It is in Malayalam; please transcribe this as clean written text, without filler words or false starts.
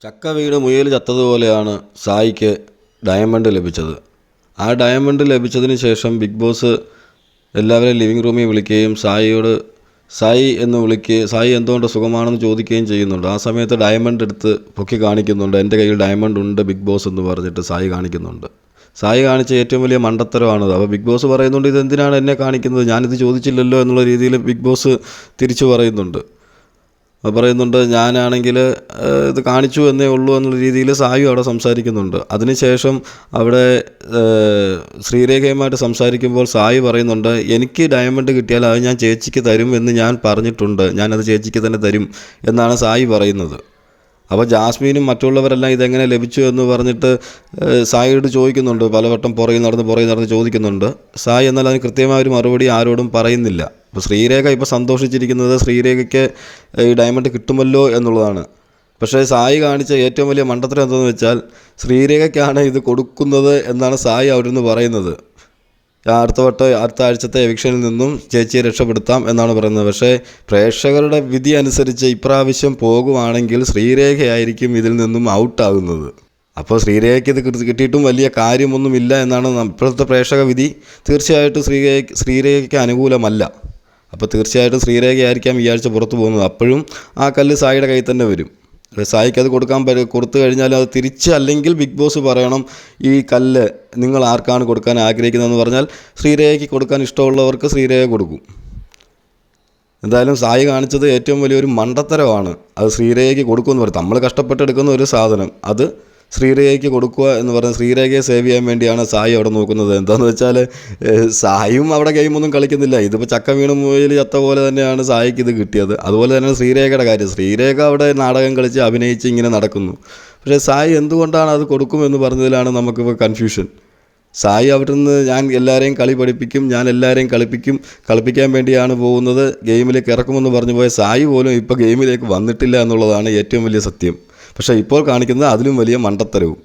ചക്ക വീണ് മുയൽ ചത്തതുപോലെയാണ് സായിക്ക് ഡയമണ്ട് ലഭിച്ചത്. ആ ഡയമണ്ട് ലഭിച്ചതിന് ശേഷം ബിഗ് ബോസ് എല്ലാവരെയും ലിവിങ് റൂമിൽ വിളിക്കുകയും സായി എന്തുകൊണ്ട് സുഖമാണെന്ന് ചോദിക്കുകയും ചെയ്യുന്നുണ്ട്. ആ സമയത്ത് ഡയമണ്ട് എടുത്ത് പൊക്കി കാണിക്കുന്നുണ്ട്. എൻ്റെ കയ്യിൽ ഡയമണ്ട് ഉണ്ട് ബിഗ് ബോസ് എന്ന് പറഞ്ഞിട്ട് സായി കാണിക്കുന്നുണ്ട്. സായി കാണിച്ച ഏറ്റവും വലിയ മണ്ടത്തരമാണത്. അപ്പോൾ ബിഗ് ബോസ് പറയുന്നുണ്ട്, ഇതെന്തിനാണ് എന്നെ കാണിക്കുന്നത്, ഞാനിത് ചോദിച്ചില്ലല്ലോ എന്നുള്ള രീതിയിൽ ബിഗ് ബോസ് തിരിച്ചു പറയുന്നുണ്ട്. ഞാനാണെങ്കിൽ ഇത് കാണിച്ചു എന്നേ ഉള്ളൂ എന്നുള്ള രീതിയിൽ സായു അവിടെ സംസാരിക്കുന്നുണ്ട്. അതിനുശേഷം അവിടെ ശ്രീരേഖയുമായിട്ട് സംസാരിക്കുമ്പോൾ സായി പറയുന്നുണ്ട്, എനിക്ക് ഡയമണ്ട് കിട്ടിയാൽ അത് ഞാൻ ചേച്ചിക്ക് തരും എന്ന് ഞാൻ പറഞ്ഞിട്ടുണ്ട്, ഞാനത് ചേച്ചിക്ക് തന്നെ തരും എന്നാണ് സായി പറയുന്നത്. അപ്പോൾ ജാസ്മിനും മറ്റുള്ളവരെല്ലാം ഇതെങ്ങനെ ലഭിച്ചു എന്ന് പറഞ്ഞിട്ട് സായിയോട് ചോദിക്കുന്നുണ്ട്. പലവട്ടം പുറകെ നടന്ന് ചോദിക്കുന്നുണ്ട്. സായി എന്നാൽ അതിന് കൃത്യമായൊരു മറുപടി ആരോടും പറയുന്നില്ല. അപ്പോൾ ശ്രീരേഖ ഇപ്പോൾ സന്തോഷിച്ചിരിക്കുന്നത് ശ്രീരേഖയ്ക്ക് ഈ ഡയമണ്ട് കിട്ടുമല്ലോ എന്നുള്ളതാണ്. പക്ഷേ സായി കാണിച്ച ഏറ്റവും വലിയ മണ്ടത്തരം എന്താണെന്ന് വെച്ചാൽ ശ്രീരേഖയ്ക്കാണ് ഇത് കൊടുക്കുന്നത് എന്നാണ് സായി അവിടെ നിന്ന് പറയുന്നത്. അടുത്ത ആഴ്ചത്തെ എവിക്ഷനിൽ നിന്നും ചേച്ചിയെ രക്ഷപ്പെടുത്താം എന്നാണ് പറയുന്നത്. പക്ഷേ പ്രേക്ഷകരുടെ വിധി അനുസരിച്ച് ഇപ്രാവശ്യം പോകുവാണെങ്കിൽ ശ്രീരേഖയായിരിക്കും ഇതിൽ നിന്നും ഔട്ടാകുന്നത്. അപ്പോൾ ശ്രീരേഖയ്ക്ക് ഇത് കിട്ടിയിട്ടും വലിയ കാര്യമൊന്നുമില്ല എന്നാണ് ഇപ്പോഴത്തെ പ്രേക്ഷക വിധി. തീർച്ചയായിട്ടും ശ്രീരേഖയ്ക്ക് അനുകൂലമല്ല. അപ്പോൾ തീർച്ചയായിട്ടും ശ്രീരേഖയായിരിക്കാം ഈ ആഴ്ച പുറത്തു പോകുന്നത്. അപ്പോഴും ആ കല്ല് സായിയുടെ കയ്യിൽ തന്നെ വരും. സായിക്ക് അത് കൊടുത്തു കഴിഞ്ഞാൽ അത് തിരിച്ച് അല്ലെങ്കിൽ ബിഗ് ബോസ് പറയണം, ഈ കല്ല് നിങ്ങൾ ആർക്കാണ് കൊടുക്കാൻ ആഗ്രഹിക്കുന്നതെന്ന് പറഞ്ഞാൽ ശ്രീരേഖയ്ക്ക് കൊടുക്കാൻ ഇഷ്ടമുള്ളവർക്ക് ശ്രീരേഖ കൊടുക്കും. എന്തായാലും സായി കാണിച്ചത് ഏറ്റവും വലിയൊരു മണ്ടത്തരമാണ്. അത് ശ്രീരേഖയ്ക്ക് കൊടുക്കുമെന്ന് പറയും. നമ്മൾ കഷ്ടപ്പെട്ടെടുക്കുന്ന ഒരു സാധനം അത് ശ്രീരേഖയ്ക്ക് കൊടുക്കുക എന്ന് പറഞ്ഞാൽ ശ്രീരേഖയെ സേവ് ചെയ്യാൻ വേണ്ടിയാണ് സായി അവിടെ നോക്കുന്നത്. എന്താണെന്ന് വെച്ചാൽ സായിയും അവിടെ ഗെയിമൊന്നും കളിക്കുന്നില്ല. ഇതിപ്പോൾ ചക്ക വീണ് മുയൽ ചത്ത പോലെ തന്നെയാണ് സായിക്ക് ഇത് കിട്ടിയത്. അതുപോലെ തന്നെയാണ് ശ്രീരേഖയുടെ കാര്യം. ശ്രീരേഖ അവിടെ നാടകം കളിച്ച് അഭിനയിച്ച് ഇങ്ങനെ നടക്കുന്നു. പക്ഷേ സായി എന്തുകൊണ്ടാണ് അത് കൊടുക്കുമെന്ന് പറഞ്ഞതിലാണ് നമുക്കിപ്പോൾ കൺഫ്യൂഷൻ. സായി അവിടെ നിന്ന് ഞാൻ എല്ലാവരെയും കളി പഠിപ്പിക്കും, ഞാൻ എല്ലാവരെയും കളിപ്പിക്കാൻ വേണ്ടിയാണ് പോകുന്നത്, ഗെയിമിലേക്ക് ഇറക്കുമെന്ന് പറഞ്ഞു പോയ സായി പോലും ഇപ്പോൾ ഗെയിമിലേക്ക് വന്നിട്ടില്ല എന്നുള്ളതാണ് ഏറ്റവും വലിയ സത്യം. പക്ഷേ ഇപ്പോൾ കാണിക്കുന്നത് അതിലും വലിയ മണ്ടത്തരവും.